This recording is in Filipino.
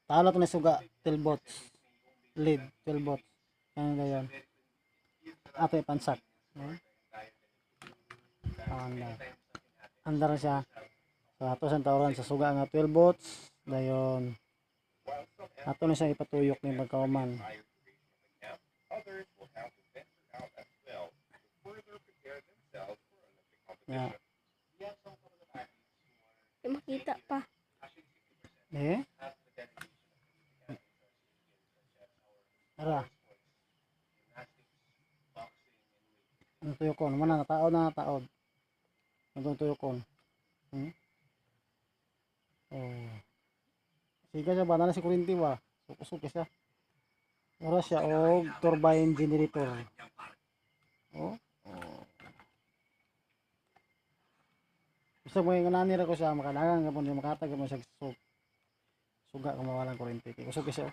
Talo to ni suga 12 volts. Lead 12 volts. Yan gayon. Ato pansak. Andar. Andar siya. So ato sa tawran sa suga nga 12 volts. Dayon. Ato na siya ipatuyok ni pagkauman. Yeah. Makita pa. Eh? Ara. Ang tuyokon, mana nataod na nataod. Ang tuyokon. Oh. Siga siya ba na si kurinti ba? Suko siya. Ora siya og turbine generator. Oh. Isa mo yung nanira ko siya makalagang kapon makatag mo siya suga kung mawalan kuryente. Usog siya.